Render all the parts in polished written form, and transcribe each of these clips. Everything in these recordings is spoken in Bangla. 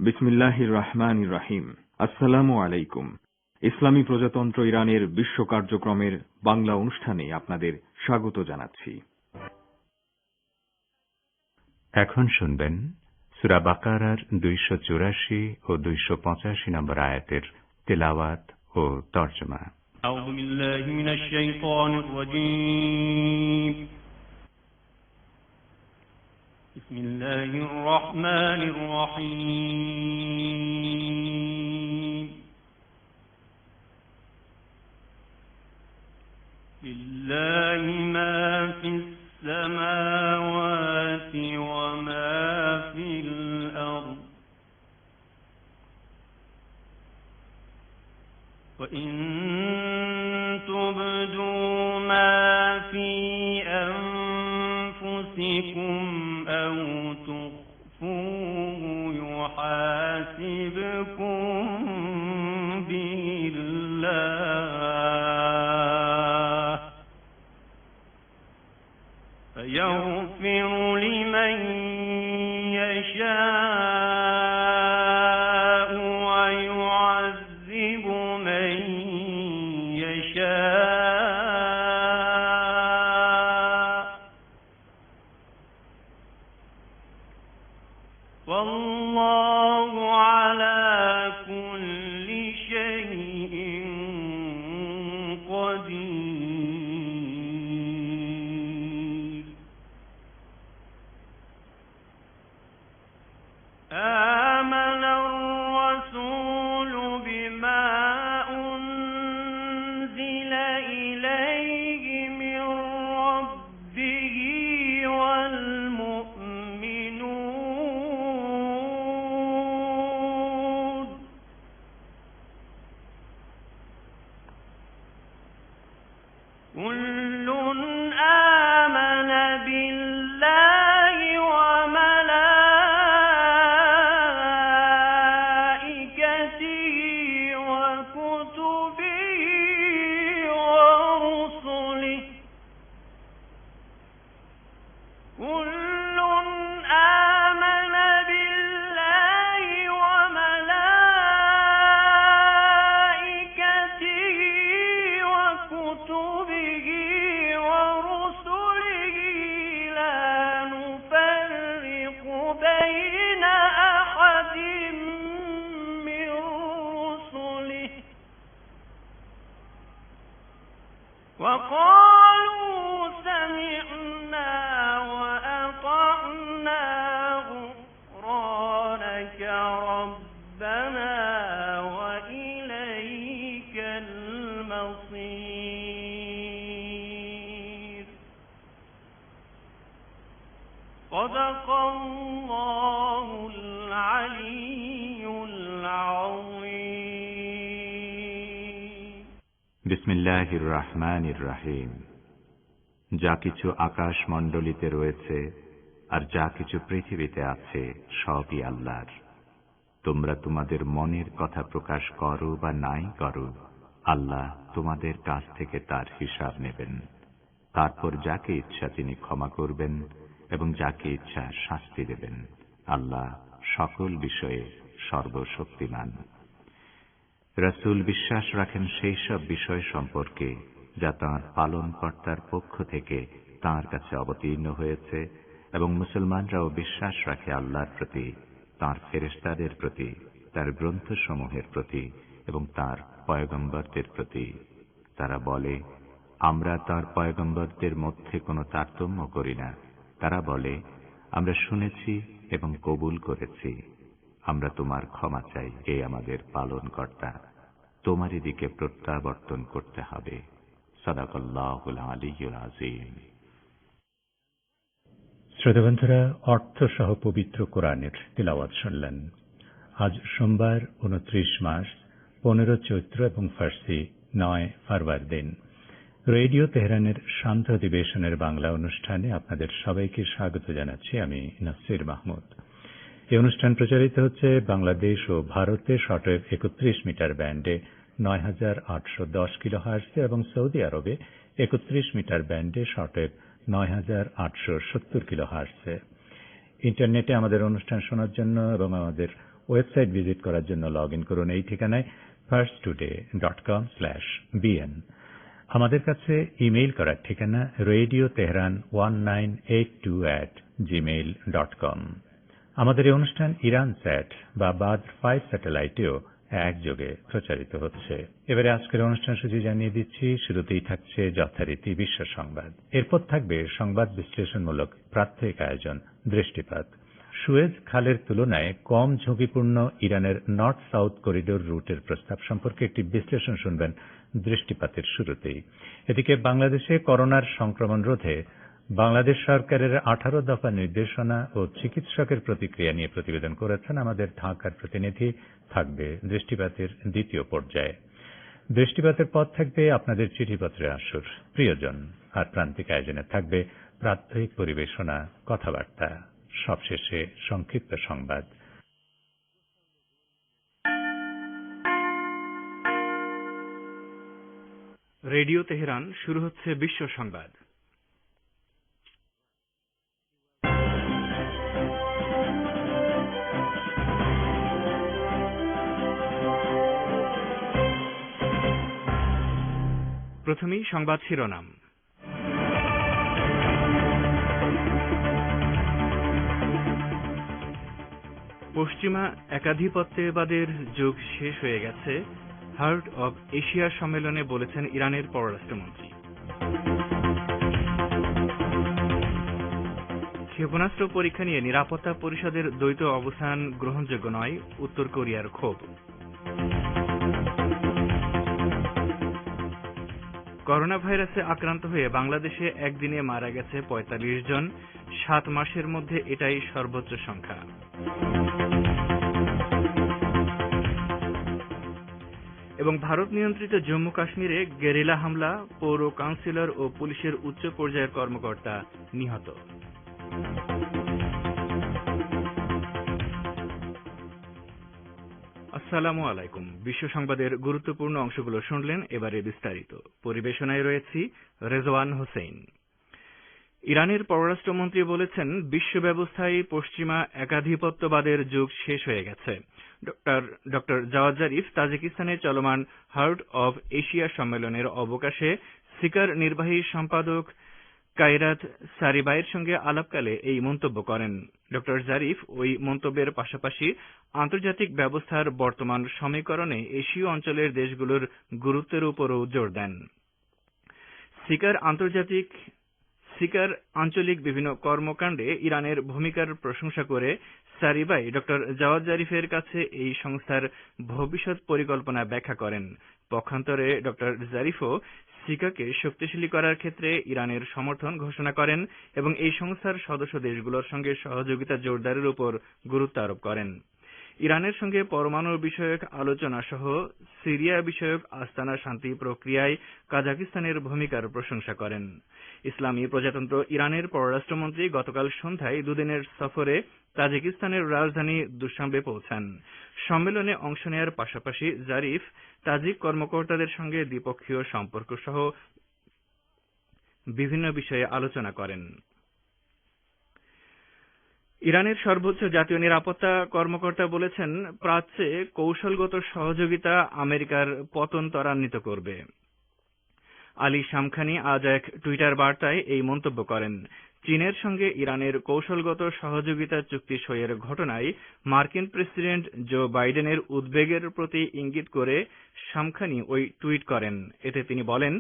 বিসমিল্লাহির রহমানির রহিম। আসসালামু আলাইকুম। ইসলামী প্রজাতন্ত্র ইরানের বিশ্ব কার্যক্রমের বাংলা অনুষ্ঠানে আপনাদের স্বাগত জানাচ্ছি। এখন শুনবেন সূরা বাকারার 284 ও 285 নম্বর আয়াতের তেলাওয়াত ও তরজমা। আউযু বিল্লাহি মিনাশ শাইতানির রাজীম। বিসমিল্লাহির রহমানির রহিম। লিল্লাহি মা ফিস সামাওয়াতি ওয়া মা ফিল আরদ ওয়া ইন তুবদু মা ফি আনফুসিকুম আও তুখফুহু ইউহাসিবকুম বিল্লাহ ফায়াগফিরু লিমান ইয়াশা'ু ওয়া ইউ'আযযিবু মান ইয়াশা', ওয়াল্লাহু আলা কুল্লি শাইইন কাদির। আমানার রাসূলু বিমা উনজিলা ইলাইহি মির রাব্বিহি ওয়াল মুমিনুন কুল্লুন আমানা বিল্লাহি ওয়া মালাইকাতিহি ওয়া কুতুবিহি ওয়া রুসুলিহি কুল্লুন আমানা বিল্লাহি ওয়া মালাইকাতিহি ওয়া কুতুবিহি ওয়া রুসুলিহি লা নুফাররিকু বাইনা আহাদিন মির রুসুলিহি ওয়া ক্বালু সামি'না ওয়া আতা'না গুফরানাকা রাব্বানা ওয়া ইলাইকাল মাসীর। সাদাকাল্লাহুল আলিয়্যুল আযীম। বিসমিল্লাহির রহমানির রহিম। যা কিছু আকাশ মণ্ডলীতে রয়েছে আর যা কিছু পৃথিবীতে আছে সবই আল্লাহর। তোমরা তোমাদের মনের কথা প্রকাশ করো বা নাই করো, আল্লাহ তোমাদের কাছ থেকে তার হিসাব নেবেন। তারপর যাকে ইচ্ছা তিনি ক্ষমা করবেন এবং যাকে ইচ্ছা শাস্তি দেবেন। আল্লাহ সকল বিষয়ে সর্বশক্তিমান। রাসূল বিশ্বাস রাখেন সেই সব বিষয় সম্পর্কে যা তাঁর পালনকর্তার পক্ষ থেকে তাঁর কাছে অবতীর্ণ হয়েছে, এবং মুসলমানরাও বিশ্বাস রাখে আল্লাহর প্রতি, তাঁর ফেরেশতাদের প্রতি, তার গ্রন্থসমূহের প্রতি এবং তাঁর পয়গম্বরদের প্রতি। তারা বলে, আমরা তাঁর পয়গম্বরদের মধ্যে কোনো তারতম্য করি না। তারা বলে, আমরা শুনেছি এবং কবুল করেছি। আমরা তোমার ক্ষমা চাই, হে আমাদের পালনকর্তা। তোমারই দিকে প্রত্যাবর্তন করতে হবে। সাদাকাল্লাহুল আলিয়্যুল আযীম। শ্রোতাবন্ধুরা, অর্থসহ পবিত্র কোরআনের তিলাওয়াত শুনলেন। আজ সোমবার 29 মাস 15 চৈত্র এবং ফার্সি 9 ফরওয়ার দিন। রেডিও তেহরানের শান্ত অধিবেশনের বাংলা অনুষ্ঠানে আপনাদের সবাইকে স্বাগত জানাচ্ছি। আমি নাসির মাহমুদ। এই অনুষ্ঠান প্রচারিত হচ্ছে বাংলাদেশ ও ভারতে শর্টওয়েভ 31 মিটার ব্যান্ডে ৯৮১০ কিলোহার্টজে এবং সৌদি আরবে ৩১ মিটার ব্যান্ডে শর্টওয়েভ ৯৮৭০ কিলোহার্টজে। ইন্টারনেটে আমাদের অনুষ্ঠান শোনার জন্য এবং আমাদের ওয়েবসাইট ভিজিট করার জন্য লগ ইন করুন এই ঠিকানায় firsttoday.com/bn। আমাদের কাছে ইমেইল করার ঠিকানা radioteheran1982@gmail.com। আমাদের এই অনুষ্ঠান ইরান স্যাট বা বাদ্র 5 স্যাটেলাইটেও একযোগে প্রচারিত হচ্ছে। এবারে আজকের অনুষ্ঠান সূচি জানিয়ে দিচ্ছি। শুরুতেই থাকছে যথারীতি বিশ্ব সংবাদ, এরপর থাকবে সংবাদ বিশ্লেষণমূলক প্রাত্যহিক আয়োজন দৃষ্টিপাত। সুয়েজ খালের তুলনায় কম ঝুঁকিপূর্ণ ইরানের নর্থ সাউথ করিডোর রুটের প্রস্তাব সম্পর্কে একটি বিশ্লেষণ শুনবেন দৃষ্টিপাতের শুরুতেই। এদিকে বাংলাদেশে করোনার সংক্রমণ রোধে বাংলাদেশ সরকারের 18 দফা নির্দেশনা ও চিকিৎসকের প্রতিক্রিয়া নিয়ে প্রতিবেদন করেছেন আমাদের ঢাকার প্রতিনিধি। থাকবে দৃষ্টিপাতের দ্বিতীয় পর্যায়ে। দৃষ্টিপাতের পর থাকবে আপনাদের চিঠিপত্রের আসর প্রিয়জন, আর প্রান্তিক আয়োজনে থাকবে প্রাত্যহিক পরিবেশনা, কথাবার্তা, সবশেষে সংক্ষিপ্ত সংবাদ। রেডিও তেহরান, শুরু হচ্ছে বিশ্ব সংবাদ। প্রথমেই সংবাদ শিরোনাম। পশ্চিমা একাধিপত্যবাদের যুগ শেষ হয়ে গেছে, হার্ট অব এশিয়া সম্মেলনে বলেছেন ইরানের পররাষ্ট্রমন্ত্রী। ক্ষেপণাস্ত্র পরীক্ষা নিয়ে নিরাপত্তা পরিষদের দ্বৈত অবস্থান গ্রহণযোগ্য নয়, উত্তর কোরিয়ার ক্ষোভ। করোনা ভাইরাসে আক্রান্ত হয়ে বাংলাদেশে একদিনে মারা গেছে 45 জন, 7 মাসের মধ্যে এটাই সর্বোচ্চ সংখ্যা। এবং ভারত নিয়ন্ত্রিত জম্মু কাশ্মীরে গেরিলা হামলা, পৌর কাউন্সিলর ও পুলিশের উচ্চ পর্যায়ের কর্মকর্তা নিহত। আসসালামু আলাইকুম। বিশ্ব সংবাদের গুরুত্বপূর্ণ অংশগুলো শুনলেন, এবারে বিস্তারিত। পরিবেশনায় রয়েছি রেজওয়ান হোসেন। ইরানের পররাষ্ট্রমন্ত্রী বলেছেন, বিশ্ব ব্যবস্থায় পশ্চিমা একাধিপত্যবাদের যুগ শেষ হয়ে গেছে। ডক্টর জাওয়াদ জারিফ তাজিকিস্তানে চলমান হার্ট অব এশিয়া সম্মেলনের অবকাশে সিকার নির্বাহী সম্পাদক কাইরাত সারিবাইয়ের সঙ্গে আলাপকালে এই মন্তব্য করেন। ডক্টর জারিফ ওই মন্তব্যের পাশাপাশি আন্তর্জাতিক ব্যবস্থার বর্তমান সমীকরণে এশীয় অঞ্চলের দেশগুলোর গুরুত্বের উপরও জোর দেন। সিকার আঞ্চলিক বিভিন্ন কর্মকাণ্ডে ইরানের ভূমিকার প্রশংসা করে সারিবাই ডক্টর জাওয়াদ জারিফের কাছে এই সংস্থার ভবিষ্যৎ পরিকল্পনা ব্যাখ্যা করেন। পক্ষান্তরে ডক্টর জারিফও সিকাকে শক্তিশালী করার ক্ষেত্রে ইরানের সমর্থন ঘোষণা করেন এবং এই সংস্থার সদস্য দেশগুলোর সঙ্গে সহযোগিতা জোরদারের উপর গুরুত্ব আরোপ করেন। ইরানের সঙ্গে পরমাণু বিষয়ক আলোচনা সহ সিরিয়া বিষয়ক আস্তানা শান্তি প্রক্রিয়ায় কাজাকিস্তানের ভূমিকার প্রশংসা করেন। ইসলামী প্রজাতন্ত্র ইরানের পররাষ্ট্রমন্ত্রী গতকাল সন্ধ্যায় দুদিনের সফরে তাজিকিস্তানের রাজধানী দুশানবে পৌঁছান। সম্মেলনে অংশ নেওয়ার পাশাপাশি জারিফ তাজিক কর্মকর্তাদের সঙ্গে দ্বিপক্ষীয় সম্পর্ক সহ বিভিন্ন বিষয়ে আলোচনা করেন। ইরানের সর্বোচ্চ জাতীয় নিরাপত্তা কর্মকর্তা বলেছেন, প্রাচ্যে কৌশলগত সহযোগিতা আমেরিকার পতন ত্বরান্বিত করবে। আলী শামখানি আজ এক টুইটার বার্তায় এই মন্তব্য করেন। চীনের সঙ্গে ইরানের কৌশলগত সহযোগিতা চুক্তি সইয়ের ঘটনায় মার্কিন প্রেসিডেন্ট জো বাইডেনের উদ্বেগের প্রতি ইঙ্গিত করে শামখানি ওই টুইট করেন। এতে তিনি বলেন,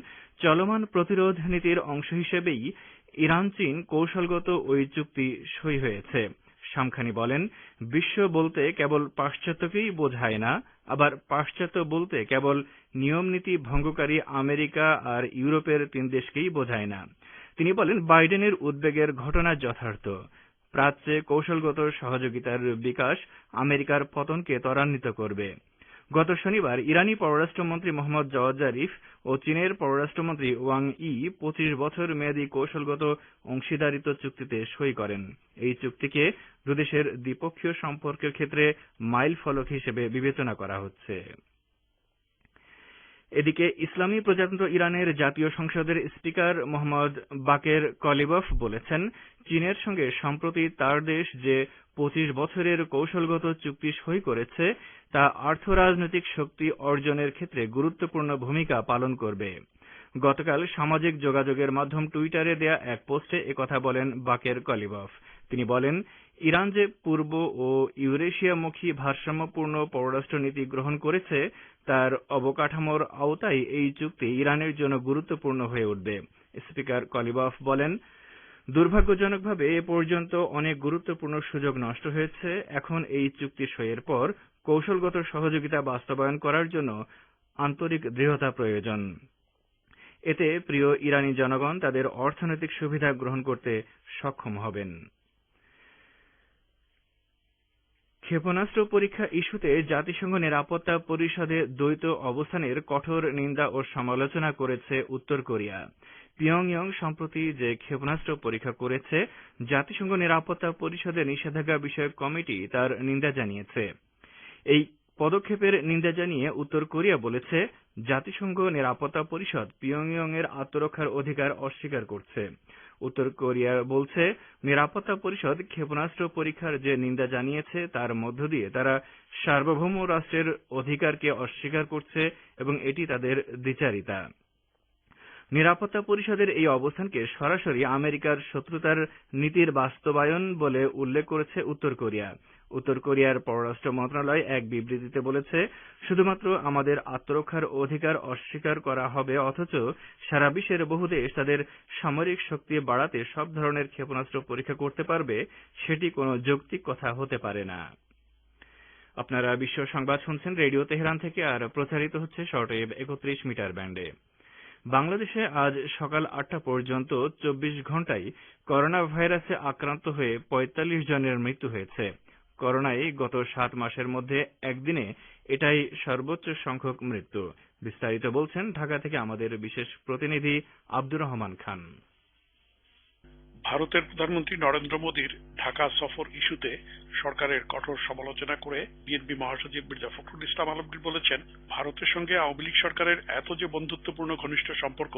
চলমান প্রতিরোধ নীতির অংশ হিসেবেই ইরান চীন কৌশলগত ওই চুক্তি সই হয়েছে। শামখানি বলেন, বিশ্ব বলতে কেবল পাশ্চাত্যকেই বোঝায় না, আবার পাশ্চাত্য বলতে কেবল নিয়মনীতি ভঙ্গকারী আমেরিকা আর ইউরোপের 3 দেশকেই বোঝায় না। তিনি বলেন, বাইডেনের উদ্বেগের ঘটনা যথার্থ। প্রাচ্যে কৌশলগত সহযোগিতার বিকাশ আমেরিকার পতনকে ত্বরান্বিত করবে। গত শনিবার ইরানি পররাষ্ট্রমন্ত্রী মোহাম্মদ জাওয়াদ জারিফ ও চীনের পররাষ্ট্রমন্ত্রী ওয়াং ই 25 বছর মেয়াদী কৌশলগত অংশীদারিত্ব চুক্তিতে সই করেন। এই চুক্তিকে দুদেশের দ্বিপক্ষীয় সম্পর্কের ক্ষেত্রে মাইল ফলক হিসেবে বিবেচনা করা হচ্ছে। এদিকে ইসলামী প্রজাতন্ত্র ইরানের জাতীয় সংসদের স্পিকার মোহাম্মদ বাকের কলিবফ বলেছেন, চীনের সঙ্গে সম্প্রতি তার দেশ যে 25 বছরের কৌশলগত চুক্তি সই করেছে তা আর্থ-রাজনৈতিক শক্তি অর্জনের ক্ষেত্রে গুরুত্বপূর্ণ ভূমিকা পালন করবে। গতকাল সামাজিক যোগাযোগের মাধ্যম টুইটারে দেয়া এক পোস্টে একথা বলেন বাকের কলিবফ। তিনি বলেন, ইরান যে পূর্ব ও ইউরেশিয়ামুখী ভারসাম্যপূর্ণ পররাষ্ট্রনীতি গ্রহণ করেছে তার অবকাঠামোর আওতায় এই চুক্তি ইরানের জন্য গুরুত্বপূর্ণ হয়ে উঠবে। স্পিকার কলিবফ বলেন, দুর্ভাগ্যজনকভাবে এ পর্যন্ত অনেক গুরুত্বপূর্ণ সুযোগ নষ্ট হয়েছে। এখন এই চুক্তি সইয়ের পর কৌশলগত সহযোগিতা বাস্তবায়ন করার জন্য আন্তরিক দৃঢ়তা প্রয়োজন। এতে প্রিয় ইরানি জনগণ তাদের অর্থনৈতিক সুবিধা গ্রহণ করতে সক্ষম হবেন। ক্ষেপণাস্ত্র পরীক্ষা ইস্যুতে জাতিসংঘ নিরাপত্তা পরিষদে দ্বৈত অবস্থানের কঠোর নিন্দা ও সমালোচনা করেছে উত্তর কোরিয়া। পিয়ংইয়ং সম্প্রতি যে ক্ষেপণাস্ত্র পরীক্ষা করেছে, জাতিসংঘ নিরাপত্তা পরিষদের নিষেধাজ্ঞা বিষয়ক কমিটি তার নিন্দা জানিয়েছে। এই পদক্ষেপের নিন্দা জানিয়ে উত্তর কোরিয়া বলেছে, জাতিসংঘ নিরাপত্তা পরিষদ পিয়ংইয়ং এর আত্মরক্ষার অধিকার অস্বীকার করছে। উত্তর কোরিয়া বলছে, নিরাপত্তা পরিষদ ক্ষেপণাস্ত্র পরীক্ষার যে নিন্দা জানিয়েছে তার মধ্য দিয়ে তারা সার্বভৌম রাষ্ট্রের অধিকারকে অস্বীকার করছে এবং এটি তাদের দ্বিচারিতা। নিরাপত্তা পরিষদের এই অবস্থানকে সরাসরি আমেরিকার শত্রুতার নীতির বাস্তবায়ন বলে উল্লেখ করেছে উত্তর কোরিয়া। উত্তর কোরিয়ার পররাষ্ট্র মন্ত্রণালয় এক বিবৃতিতে বলেছে, শুধুমাত্র আমাদের আত্মরক্ষার অধিকার অস্বীকার করা হবে, অথচ সারা বিশ্বের বহু দেশ তাদের সামরিক শক্তি বাড়াতে সব ধরনের ক্ষেপণাস্ত্র পরীক্ষা করতে পারবে, সেটি কোনো যৌক্তিক কথা হতে পারে না। আপনারা বিশ্ব সংবাদ শুনছেন রেডিও তেহরান থেকে, আর প্রচারিত হচ্ছে শর্টওয়েভ 31 মিটার ব্যান্ডে। বাংলাদেশে আজ সকাল 8টা পর্যন্ত 24 ঘণ্টায় করোনা ভাইরাসে আক্রান্ত হয়ে 45 জনের মৃত্যু হয়েছে। করোনায় গত 7 মাসের মধ্যে একদিনে এটাই সর্বোচ্চ সংখ্যক মৃত্যু। বিস্তারিত বলছেন ঢাকা থেকে আমাদের বিশেষ প্রতিনিধি আব্দুর রহমান খান। ভারতের প্রধানমন্ত্রী নরেন্দ্র মোদীর ঢাকা সফর ইস্যুতে সরকারের কঠোর সমালোচনা করে বিএনপি মহাসচিব মির্জা ফখরুল ইসলাম আলমগীর বলেছেন, ভারতের সঙ্গে আওয়ামী লীগ সরকারের এত যে বন্ধুত্বপূর্ণ ঘনিষ্ঠ সম্পর্ক,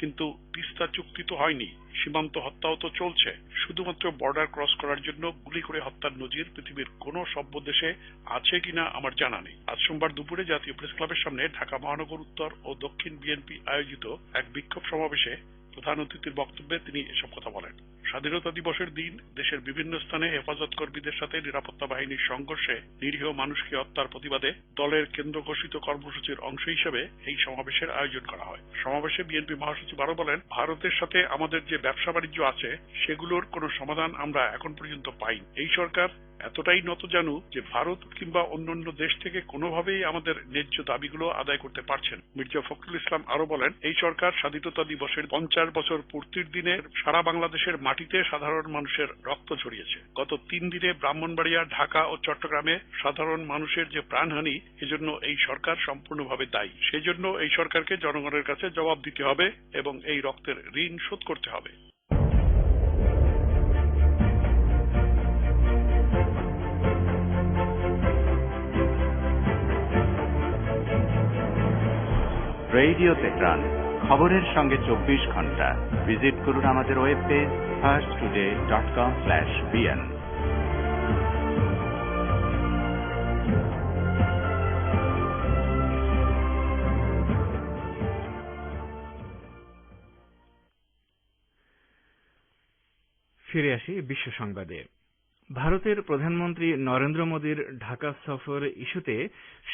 কিন্তু তিস্তা চুক্তি তো হয়নি, সীমান্ত হত্যাও তো চলছে। শুধুমাত্র বর্ডার ক্রস করার জন্য গুলি করে হত্যার নজির পৃথিবীর কোন সভ্য দেশে আছে কিনা আমার জানা নেই। আজ সোমবার দুপুরে জাতীয় প্রেস ক্লাবের সামনে ঢাকা মহানগর উত্তর ও দক্ষিণ বিএনপি আয়োজিত এক বিক্ষোভ সমাবেশে প্রধান অতিথির বক্তব্যে তিনি এসব কথা বলেন। স্বাধীনতা দিবসের দিন দেশের বিভিন্ন স্থানে হেফাজত কর্মীদের সাথে নিরাপত্তা বাহিনীর সংঘর্ষে নিরীহ মানুষকে হত্যার প্রতিবাদে দলের কেন্দ্র ঘোষিত কর্মসূচির অংশ হিসেবে এই সমাবেশের আয়োজন করা হয়। সমাবেশে বিএনপি মহাসচিব আরো বলেন, ভারতের সাথে আমাদের যে ব্যবসা বাণিজ্য আছে সেগুলোর কোনো সমাধান আমরা এখন পর্যন্ত পাইনি। এই সরকার এতটাই নতজানু যে ভারত কিংবা অন্যান্য দেশ থেকে কোনোভাবেই আমাদের ন্যায্য দাবিগুলো আদায় করতে পারছেন। মির্জা ফখরুল ইসলাম আরো বলেন, এই সরকার স্বাধীনতা দিবসের 50 বছর পূর্তির দিনে সারা বাংলাদেশের মাটিতে সাধারণ মানুষের রক্ত ঝরিয়েছে। গত 3 দিনে ব্রাহ্মণবাড়িয়া, ঢাকা ও চট্টগ্রামে সাধারণ মানুষের যে প্রাণহানি, এজন্য এই সরকার সম্পূর্ণভাবে দায়ী। সেজন্য এই সরকারকে জনগণের কাছে জবাব দিতে হবে এবং এই রক্তের ঋণ শোধ করতে হবে। রেডিও তেহরান, খবরের সঙ্গে 24 ঘণ্টা। ভিজিট করুন আমাদের ওয়েব পেজ firsttoday.com/bn। ফিরে আসি বিশ্ব সংবাদে। ভারতের প্রধানমন্ত্রী নরেন্দ্র মোদীর ঢাকা সফর ইস্যুতে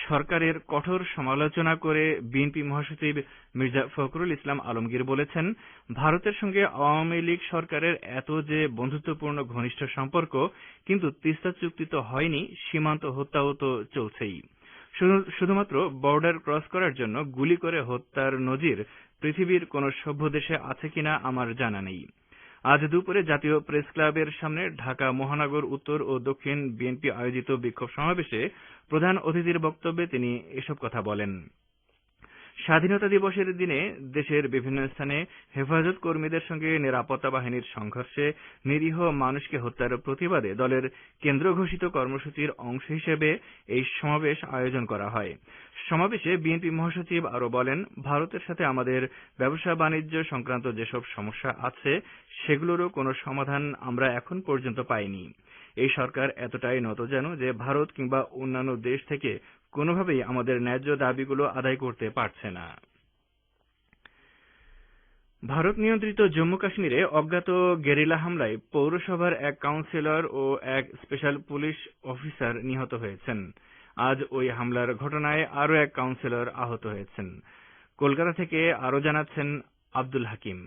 সরকারের কঠোর সমালোচনা করে বিএনপি মহাসচিব মির্জা ফখরুল ইসলাম আলমগীর বলেছেন, ভারতের সঙ্গে আওয়ামী লীগ সরকারের এত যে বন্ধুত্বপূর্ণ ঘনিষ্ঠ সম্পর্ক, কিন্তু তিস্তা চুক্তি তো হয়নি, সীমান্ত হত্যাও তো চলছেই। শুধুমাত্র বর্ডার ক্রস করার জন্য গুলি করে হত্যার নজির পৃথিবীর কোন সভ্য দেশে আছে কিনা আমার জানা নেই। আজ দুপুরে জাতীয় প্রেস ক্লাবের সামনে ঢাকা মহানগর উত্তর ও দক্ষিণ বিএনপি আয়োজিত বিক্ষোভ সমাবেশে প্রধান অতিথির বক্তব্যে তিনি এসব কথা বলেন। স্বাধীনতা দিবসের দিনে দেশের বিভিন্ন স্থানে হেফাজত কর্মীদের সঙ্গে নিরাপত্তা বাহিনীর সংঘর্ষে নিরীহ মানুষকে হত্যার প্রতিবাদে দলের কেন্দ্র ঘোষিত কর্মসূচির অংশ হিসেবে এই সমাবেশ আয়োজন করা হয়। সমাবেশে বিএনপি মহাসচিব আরো বলেন, ভারতের সাথে আমাদের ব্যবসা বাণিজ্য সংক্রান্ত যেসব সমস্যা আছে সেগুলোরও কোনো সমাধান আমরা এখন পর্যন্ত পাইনি। এই সরকার এতটাই নতজানু যে ভারত কিংবা অন্যান্য দেশ থেকে কোনোভাবেই আমাদের ন্যায্য দাবিগুলো আদায় করতে পারছে না। ভারত নিয়ন্ত্রিত জম্মু কাশ্মীরে অজ্ঞাত গেরিলা হামলায় পৌরসভার এক কাউন্সিলর ও এক স্পেশাল পুলিশ অফিসার নিহত হয়েছেন। আজ ওই হামলার ঘটনায় আরও এক কাউন্সিলর আহত হয়েছেন। কলকাতা থেকে আরও জানাচ্ছেন আব্দুল হাকিম।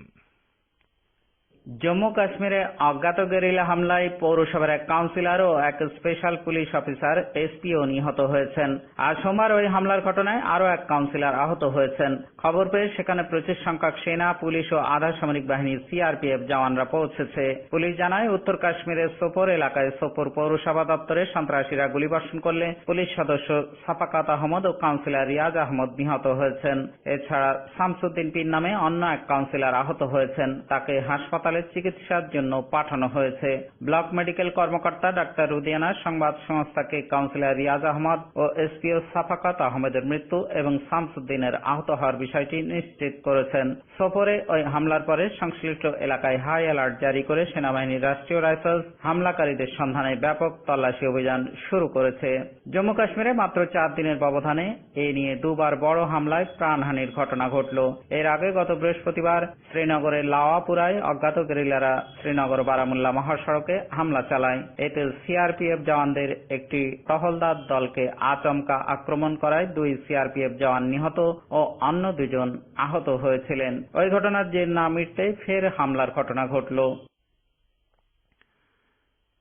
জম্মু কাশ্মীরে অজ্ঞাত গেরিলা হামলায় পৌরসভার এক কাউন্সিলর ও এক স্পেশাল পুলিশ অফিসার এসপিও নিহত হয়েছেন। আজ সোমবার ওই হামলার ঘটনায় আরও এক কাউন্সিলর আহত হয়েছেন। খবর পেয়ে সেখানে প্রচুর সংখ্যক সেনা, পুলিশ ও আধা সামরিক বাহিনীর সিআরপিএফ জওয়ানরা পৌঁছেছে। পুলিশ জানায়, উত্তর কাশ্মীরের সোপোর এলাকায় সোপোর পৌরসভা দপ্তরে সন্ত্রাসীরা গুলিবর্ষণ করলে পুলিশ সদস্য সাফাকাত আহমদ ও কাউন্সিলর রিয়াজ আহমদ নিহত হয়েছেন। এছাড়া শামসুদ্দিন পীর নামে অন্য এক কাউন্সিলর আহত হয়েছেন। তাকে হাসপাতালে চিকিৎসার জন্য পাঠানো হয়েছে। ব্লক মেডিকেল কর্মকর্তা ডাক্তার রুদিয়ানা সংবাদ সংস্থাকে কাউন্সিলর রিয়াজ আহমদ ও এসপিও সাফাকাত আহমেদের মৃত্যু এবং শামসুদ্দিনের আহত হওয়ার বিষয়টি নিশ্চিত করেছেন। সোপোরে ওই হামলার পরে সংশ্লিষ্ট এলাকায় হাই অ্যালার্ট জারি করে সেনাবাহিনীর রাষ্ট্রীয় রাইফেলস হামলাকারীদের সন্ধানে ব্যাপক তল্লাশি অভিযান শুরু করেছে। জম্মু কাশ্মীরে মাত্র 4 দিনের ব্যবধানে এ নিয়ে দুবার বড় হামলায় প্রাণহানির ঘটনা ঘটল। এর আগে গত বৃহস্পতিবার শ্রীনগরের লাওয়াপুরায় অজ্ঞাত গেরিলারা শ্রীনগর বারামুল্লা মহাসড়কে হামলা চালায়। এতে সিআরপিএফ জওয়ানদের একটি টহলদার দলকে আচমকা আক্রমণ করায় 2 সিআরপিএফ জওয়ান নিহত ও অন্য 2 জন আহত হয়েছিলেন। ওই ঘটনার জের না মিটতে ফের হামলার ঘটনা ঘটল,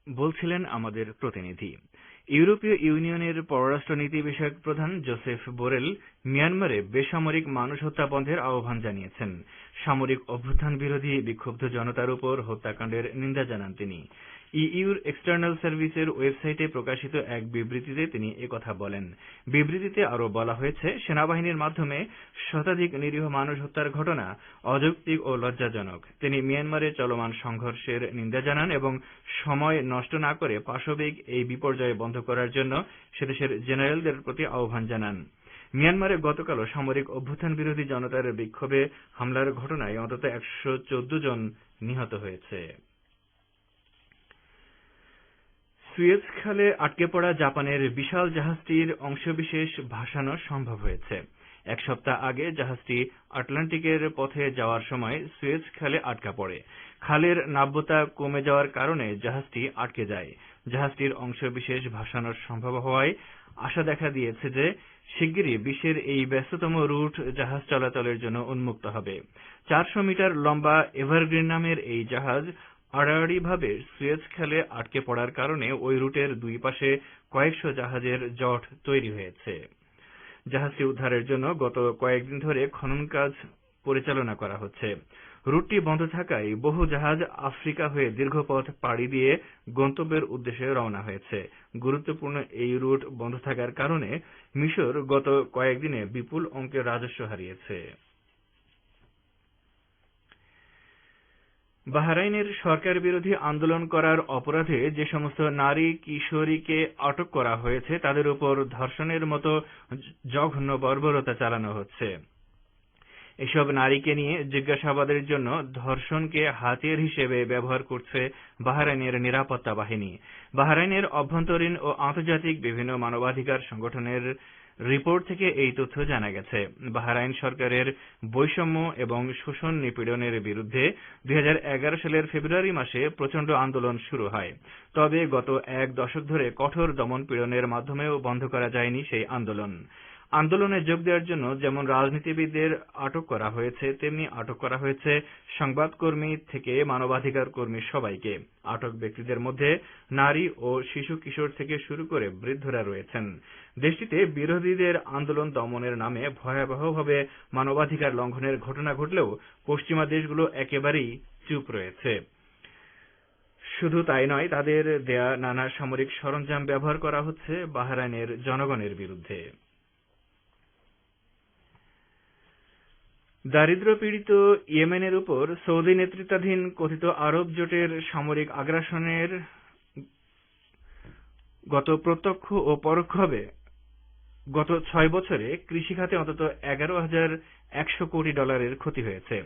বলছিলেন আমাদের প্রতিনিধি। ইউরোপীয় ইউনিয়নের পররাষ্ট্রনীতি বিষয়ক প্রধান জোসেফ বোরেল মিয়ানমারে বেসামরিক মানুষ হত্যা বন্ধের আহ্বান জানিয়েছেন। সামরিক অভ্যুত্থান বিরোধী বিক্ষুব্ধ জনতার উপর হত্যাকাণ্ডের নিন্দা জানান তিনি। ইইউর এক্সটার্নাল সার্ভিসের ওয়েবসাইটে প্রকাশিত এক বিবৃতিতে তিনি একথা বলেন। বিবৃতিতে আরও বলা হয়েছে, সেনাবাহিনীর মাধ্যমে শতাধিক নিরীহ মানুষ হত্যার ঘটনা অযৌক্তিক ও লজ্জাজনক। তিনি মিয়ানমারে চলমান সংঘর্ষের নিন্দা জানান এবং সময় নষ্ট না করে পাশবিক এই বিপর্যয় বন্ধ করার জন্য সেদেশের জেনারেলদের প্রতি আহ্বান জানান। মিয়ানমারে গতকালও সামরিক অভ্যুত্থান বিরোধী জনতার বিক্ষোভে হামলার ঘটনায় অন্তত 114 জন নিহত হয়েছে। সুয়েজ খালে আটকে পড়া জাপানের বিশাল জাহাজটির অংশবিশেষ ভাসানো সম্ভব হয়েছে। 1 সপ্তাহ আগে জাহাজটি আটলান্টিকের পথে যাওয়ার সময় সুয়েজ খালে আটকা পড়ে। খালের নাব্যতা কমে যাওয়ার কারণে জাহাজটি আটকে যায়। জাহাজটির অংশবিশেষ ভাসানোর সম্ভব হওয়ায় আশা দেখা দিয়েছে যে শিগগিরই বিশ্বের এই ব্যস্ততম রুট জাহাজ চলাচলের জন্য উন্মুক্ত হবে। 400 মিটার লম্বা এভারগ্রিন নামের এই জাহাজ আড়াআড়িভাবে সুয়েজ খালে আটকে পড়ার কারণে ওই রুটের 2 পাশে কয়েকশো জাহাজের জট তৈরি হয়েছে। জাহাজটি উদ্ধারের জন্য গত কয়েকদিন ধরে খনন কাজ পরিচালনা করা হচ্ছে। রুটটি বন্ধ থাকায় বহু জাহাজ আফ্রিকা হয়ে দীর্ঘ পথ পাড়ি দিয়ে গন্তব্যের উদ্দেশ্যে রওনা হয়েছে। গুরুত্বপূর্ণ এই রুট বন্ধ থাকার কারণে মিশর গত কয়েকদিনে বিপুল অঙ্কের রাজস্ব হারিয়েছে। বাহরাইনের সরকার বিরোধী আন্দোলন করার অপরাধে যে সমস্ত নারী কিশোরীকে আটক করা হয়েছে তাদের উপর ধর্ষণের মতো জঘন্য বর্বরতা চালানো হচ্ছে। এসব নারীকে নিয়ে জিজ্ঞাসাবাদের জন্য ধর্ষণকে হাতিয়ার হিসেবে ব্যবহার করছে বাহরাইনের নিরাপত্তা বাহিনী। বাহরাইনের অভ্যন্তরীণ ও আন্তর্জাতিক বিভিন্ন মানবাধিকার সংগঠনের রিপোর্ট থেকে এই তথ্য জানা গেছে। বাহরাইন সরকারের বৈষম্য এবং শোষণ নিপীড়নের বিরুদ্ধে 2011 সালের ফেব্রুয়ারি মাসে প্রচণ্ড আন্দোলন শুরু হয়। তবে গত 1 দশক ধরে কঠোর দমন-পীড়নের মাধ্যমেও বন্ধ করা যায়নি সেই আন্দোলন। আন্দোলনে যোগ দেওয়ার জন্য যেমন রাজনীতিবিদদের আটক করা হয়েছে, তেমনি আটক করা হয়েছে সংবাদকর্মী থেকে মানবাধিকার কর্মী সবাইকে। আটক ব্যক্তিদের মধ্যে নারী ও শিশু কিশোর থেকে শুরু করে বৃদ্ধরা রয়েছেন। দেশটিতে বিরোধীদের আন্দোলন দমনের নামে ভয়াবহভাবে মানবাধিকার লঙ্ঘনের ঘটনা ঘটলেও পশ্চিমা দেশগুলো একেবারেই চুপ রয়েছে। শুধু তাই নয়, তাদের দেয়া নানা সামরিক সরঞ্জাম ব্যবহার করা হচ্ছে বাহরাইনের জনগণের বিরুদ্ধে। দারিদ্র্যপীড়িত ইয়েমেনের উপর সৌদি নেতৃত্বাধীন কথিত আরব জোটের সামরিক আগ্রাসনের গত প্রত্যক্ষ ও পরোক্ষভাবে গত 6 বছরে কৃষিখাতে অন্তত 11,100 কোটি ডলারের ক্ষতি হয়েছে।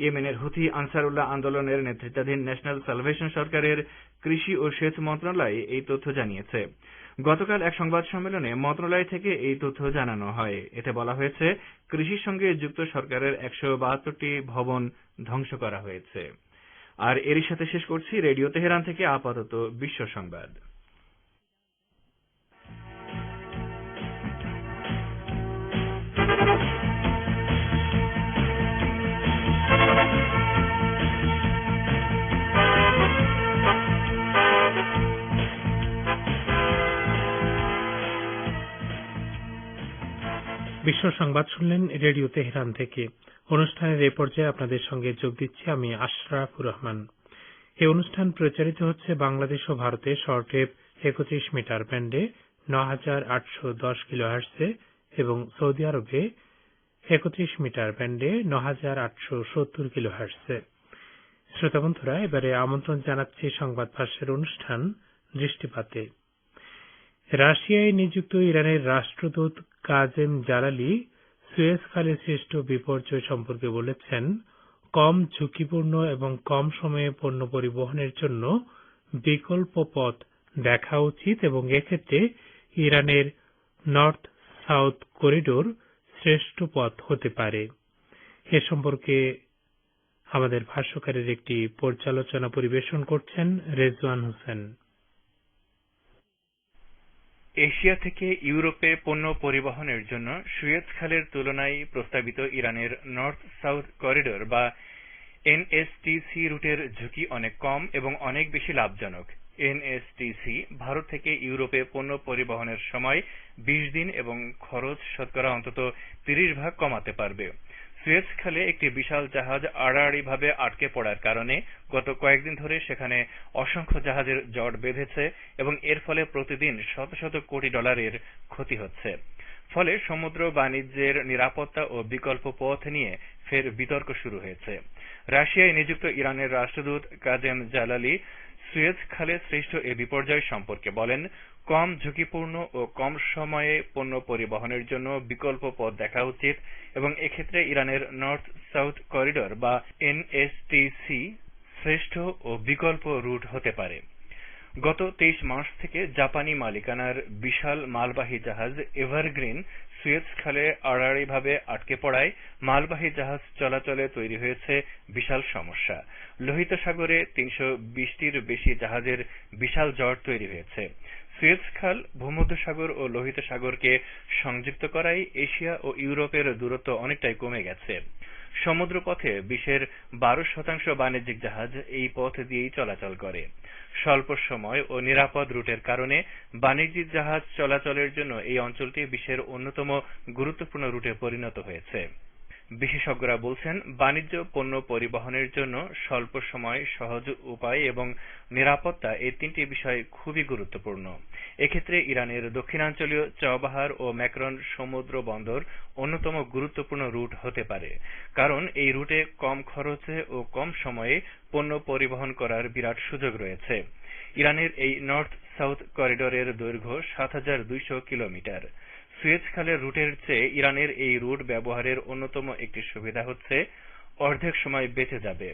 ইয়েমেনের হুথি আনসারুল্লাহ আন্দোলনের নেতৃত্বাধীন ন্যাশনাল সালভেশন সরকারের কৃষি ও সেচ মন্ত্রণালয় এই তথ্য জানিয়েছে। গতকাল এক সংবাদ সম্মেলনে মন্ত্রণালয় থেকে এই তথ্য জানানো হয়। এতে বলা হয়েছে, কৃষির সঙ্গে যুক্ত সরকারের 172টি ভবন ধ্বংস করা হয়েছে। আর এরই সাথে শেষ করছি রেডিও তেহরান থেকে আপাতত বিশ্ব সংবাদ। বিশ্ব সংবাদ শুনলেন রেডিও তেহরান থেকে। অনুষ্ঠানের এ পর্যায়ে আপনাদের সঙ্গে যোগ দিচ্ছি আমি আশরাফুর রহমান। এই অনুষ্ঠান প্রচারিত হচ্ছে বাংলাদেশ ও ভারতে শর্টওয়েভ 31 মিটার ব্যান্ডে 9,810 কিলোহার্টজে এবং সৌদি আরবে 31 মিটার ব্যান্ডে 9,870 কিলোহার্টজে। শ্রোতা বন্ধুরা, এবারে আমন্ত্রণ জানাচ্ছি সংবাদ ভাষ্যের অনুষ্ঠান দৃষ্টিপাতে। রাশিয়ায় নিযুক্ত ইরানের রাষ্ট্রদূত কাজেম জালালি সুয়েজ খালে সৃষ্ট বিপর্যয় সম্পর্কে বলেছেন, কম ঝুঁকিপূর্ণ এবং কম সময়ে পণ্য পরিবহনের জন্য বিকল্প পথ দেখা উচিত এবং এক্ষেত্রে ইরানের নর্থ সাউথ করিডোর শ্রেষ্ঠ পথ হতে পারে। এ সম্পর্কে আমাদের ভাষ্যকারের একটি পর্যালোচনা পরিবেশন করছেন রেজওয়ান হোসেন। এশিয়া থেকে ইউরোপে পণ্য পরিবহনের জন্য সুয়েজ খালের তুলনায় প্রস্তাবিত ইরানের নর্থ সাউথ করিডোর বা এনএসটিসি রুটের ঝুঁকি অনেক কম এবং অনেক বেশি লাভজনক। এনএসটিসি ভারত থেকে ইউরোপে পণ্য পরিবহনের সময় 20 দিন এবং খরচ শতকরা অন্তত 30% কমাতে পারবে। সুয়েজ খালে একটি বিশাল জাহাজ আড়াআড়িভাবে আটকে পড়ার কারণে গত কয়েকদিন ধরে সেখানে অসংখ্য জাহাজের জট বেঁধেছে এবং এর ফলে প্রতিদিন শত শত কোটি ডলারের ক্ষতি হচ্ছে। ফলে সমুদ্র বাণিজ্যের নিরাপত্তা ও বিকল্প পথ নিয়ে ফের বিতর্ক শুরু হয়েছে। রাশিয়ায় নিযুক্ত ইরানের রাষ্ট্রদূত কাজেম জালালি সুয়েজ খালে সৃষ্ট এ বিপর্যয় সম্পর্কে বলেন, কম ঝুঁকিপূর্ণ ও কম সময়ে পণ্য পরিবহনের জন্য বিকল্প পথ দেখা উচিত এবং এক্ষেত্রে ইরানের নর্থ সাউথ করিডোর বা এনএসটিসি শ্রেষ্ঠ ও বিকল্প রুট হতে পারে। গত 23 মার্চ থেকে জাপানি মালিকানার বিশাল মালবাহী জাহাজ এভারগ্রিন সুয়েজ খালে আড়াআড়িভাবে আটকে পড়ায় মালবাহী জাহাজ চলাচলে তৈরি হয়েছে বিশাল সমস্যা। লোহিত সাগরে 320টির বেশি জাহাজের বিশাল জট তৈরি হয়েছে। সুয়েজ খাল ভূমধ্যসাগর ও লোহিত সাগরকে সংযুক্ত করায় এশিয়া ও ইউরোপের দূরত্ব অনেকটাই কমে গেছে। সমুদ্রপথে বিশ্বের 12% বাণিজ্যিক জাহাজ এই পথ দিয়েই চলাচল করে। স্বল্প সময় ও নিরাপদ রুটের কারণে বাণিজ্যিক জাহাজ চলাচলের জন্য এই অঞ্চলটি বিশ্বের অন্যতম গুরুত্বপূর্ণ রুটে পরিণত হয়েছে। বিশেষজ্ঞরা বলছেন, বাণিজ্য পণ্য পরিবহনের জন্য স্বল্প সময়, সহজ উপায় এবং নিরাপত্তা এই তিনটি বিষয় খুবই গুরুত্বপূর্ণ। এক্ষেত্রে ইরানের দক্ষিণাঞ্চলীয় চবাহার ও ম্যাকরন সমুদ্র বন্দর অন্যতম গুরুত্বপূর্ণ রুট হতে পারে, কারণ এই রুটে কম খরচে ও কম সময়ে পণ্য পরিবহন করার বিরাট সুযোগ রয়েছে। ইরানের এই নর্থ সাউথ করিডোরের দৈর্ঘ্য 7,200 কিলোমিটার। সুয়েজ খালের রুটের চেয়ে ইরানের এই রুট ব্যবহারের অন্যতম একটি সুবিধা হচ্ছে অর্ধেক সময় বেঁচে যাবে।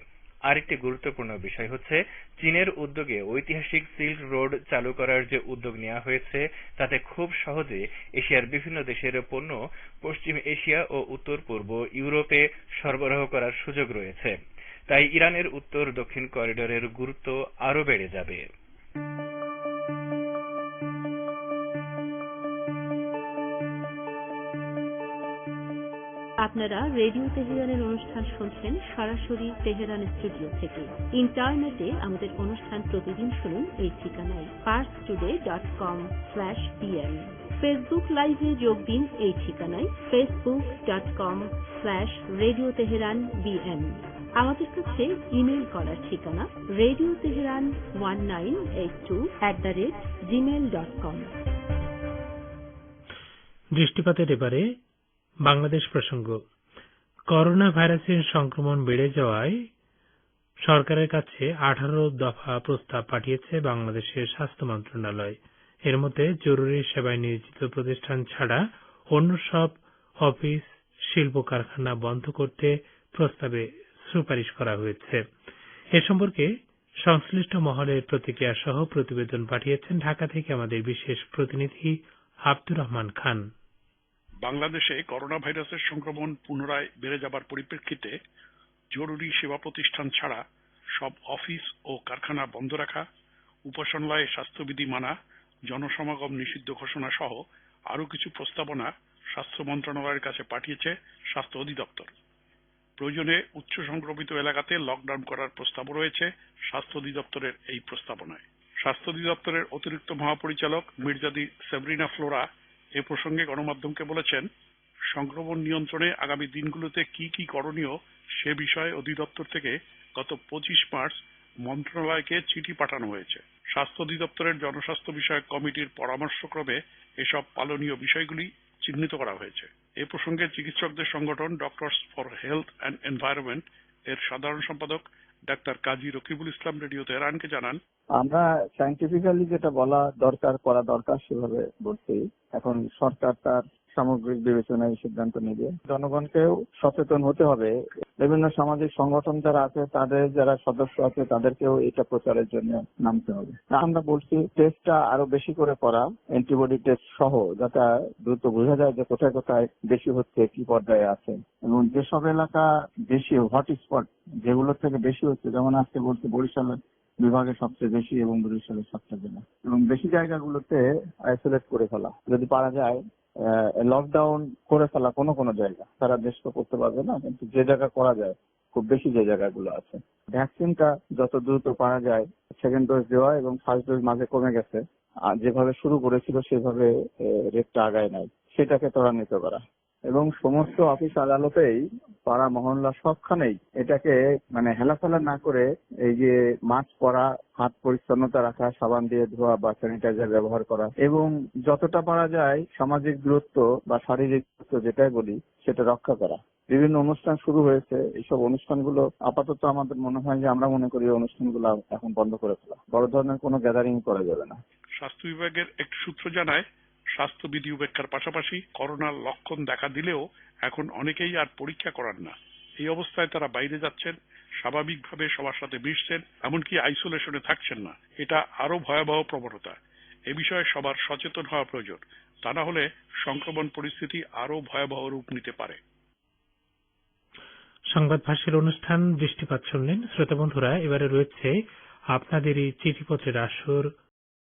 আরেকটি গুরুত্বপূর্ণ বিষয় হচ্ছে চীনের উদ্যোগে ঐতিহাসিক সিল্ক রোড চালু করার যে উদ্যোগ নেওয়া হয়েছে তাতে খুব সহজে এশিয়ার বিভিন্ন দেশের পণ্য পশ্চিম এশিয়া ও উত্তর পূর্ব ইউরোপে সরবরাহ করার সুযোগ রয়েছে। তাই ইরানের উত্তর দক্ষিণ করিডোরের গুরুত্ব আরও বেড়ে যাবে। আপনারা রেডিও তেহরানের অনুষ্ঠান শুনছেন সরাসরি তেহরান স্টুডিও থেকে। ইন্টারনেটে আমাদের অনুষ্ঠান প্রতিদিন শুনুন এই ঠিকানায় parstoday.com/pm। ফেসবুক লাইভে যোগ দিন এই ঠিকানায় facebook.com/রেডিও তেহরান bm। আমাদের কাছে ইমেল করার ঠিকানা radioteheran1982@gmail.com। দৃষ্টিপাতের এবারে বাংলাদেশ প্রসঙ্গ। করোনা ভাইরাসের সংক্রমণ বেড়ে যাওয়ায় সরকারের কাছে 18 দফা প্রস্তাব পাঠিয়েছে বাংলাদেশের স্বাস্থ্য মন্ত্রণালয়। এর মধ্যে জরুরি সেবায় নিয়োজিত প্রতিষ্ঠান ছাড়া অন্য সব অফিস, শিল্প কারখানা বন্ধ করতে প্রস্তাবে সুপারিশ করা হয়েছে। এ সম্পর্কে সংশ্লিষ্ট মহলের প্রতিক্রিয়া সহ প্রতিবেদন পাঠিয়েছেন ঢাকা থেকে আমাদের বিশেষ প্রতিনিধি আব্দুর রহমান খান। বাংলাদেশে করোনা ভাইরাসের সংক্রমণ পুনরায় বেড়ে যাবার পরিপ্রেক্ষিতে জরুরি সেবা প্রতিষ্ঠান ছাড়া সব অফিস ও কারখানা বন্ধ রাখা, উপাসনালয়ে স্বাস্থ্যবিধি মানা, জনসমাগম নিষিদ্ধ ঘোষণা সহ আরও কিছু প্রস্তাবনা স্বাস্থ্য মন্ত্রণালয়ের কাছে পাঠিয়েছে স্বাস্থ্য অধিদপ্তর। প্রয়োজনে উচ্চ সংক্রমিত এলাকাতে লকডাউন করার প্রস্তাবও রয়েছে স্বাস্থ্য অধিদপ্তরের এই প্রস্তাবনায়। স্বাস্থ্য অধিদপ্তরের অতিরিক্ত মহাপরিচালক মির্জাদি সেবরিনা ফ্লোরা এ প্রসঙ্গে গণমাধ্যমকে বলেছেন, সংক্রমণ নিয়ন্ত্রণে আগামী দিনগুলোতে কি কি করণীয় সে বিষয়ে অধিদপ্তর থেকে গত 25 মার্চ মন্ত্রণালয়কে চিঠি পাঠানো হয়েছে। স্বাস্থ্য অধিদপ্তরের জনস্বাস্থ্য বিষয়ক কমিটির পরামর্শক্রমে এসব পালনীয় বিষয়গুলি চিহ্নিত করা হয়েছে। এ প্রসঙ্গে চিকিৎসকদের সংগঠন doctors for health and environment এর সাধারণ সম্পাদক ডাক্তার কাজী রকিবুল ইসলাম রেডিও তেহরানকে জানান, আমরা সায়েন্টিফিক্যালি যেটা বলা দরকার করা দরকার সেভাবে বলছি। এখন সরকার তার সামগ্রিক বিবেচনায় সিদ্ধান্ত নেবে। জনগণকেও সচেতন হতে হবে। বিভিন্ন সামাজিক সংগঠন যারা আছে, তাদের যারা সদস্য আছে, তাদেরকেও এটা প্রচারের জন্য নামতে হবে। আমরা বলছি টেস্টটা আরো বেশি করে করা, অ্যান্টিবডি টেস্ট সহ, যাতে দ্রুত বোঝা যায় যে কোথায় কোথায় বেশি হচ্ছে, কি পর্যায়ে আছে, এবং যেসব এলাকা বেশি হটস্পট যেগুলোর থেকে বেশি হচ্ছে, যেমন আজকে বলছে বরিশাল বিভাগে সবচেয়ে বেশি এবং বরিশালের 7টা জেলা, এবং বেশি জায়গাগুলোতে আইসোলেট করে ফেলা, যদি পারা যায় লকডাউন করে ফেলা। কোনো জায়গা সারা দেশ তো করতে পারবে না, কিন্তু যে জায়গা করা যায়, খুব বেশি যে জায়গাগুলো আছে, ভ্যাকসিনটা যত দ্রুত পারা যায় সেকেন্ড ডোজ দেওয়া, এবং ফার্স্ট ডোজ মাঝে কমে গেছে, আর যেভাবে শুরু করেছিল সেভাবে রেটটা আগায় নাই, সেটাকে ত্বরান্বিত করা, এবং সমস্ত অফিস আদালতেই পাড়া মহল্লা সবখানেই এটাকে হেলাফেলা না করে এই যে মাস্ক পরা, হাত পরিচ্ছন্নতা রাখা, সাবান দিয়ে ধোয়া বা স্যানিটাইজার ব্যবহার করা, এবং যতটা পারা যায় সামাজিক দূরত্ব বা শারীরিক দূরত্ব যেটাই বলি সেটা রক্ষা করা। বিভিন্ন অনুষ্ঠান শুরু হয়েছে, এইসব অনুষ্ঠানগুলো আপাতত আমাদের মনে হয় যে আমরা মনে করি অনুষ্ঠানগুলো এখন বন্ধ করে ফেলা, বড় ধরনের কোনো গ্যাদারিং করা যাবে না। স্বাস্থ্য বিভাগের একটি সূত্র জানায়, স্বাস্থ্যবিধি উপেক্ষার পাশাপাশি করোনার লক্ষণ দেখা দিলেও এখন অনেকেই আর পরীক্ষা করান না। এই অবস্থায় তারা বাইরে যাচ্ছেন, স্বাভাবিকভাবে সবার সাথে মিশছেন, এমনকি আইসোলেশনে থাকছেন না। এটা আরো ভয়াবহ প্রবণতা। এ বিষয়ে সবার সচেতন হওয়া প্রয়োজন, তা না হলে সংক্রমণ পরিস্থিতি আরো ভয়াবহ রূপ নিতে পারে। সংবাদ ভাষ্যের অনুষ্ঠান দৃষ্টিপাত শুনলেন। শ্রোতা বন্ধুরা, এবারে রয়েছে আপনাদেরই চিঠিপত্রের আসর।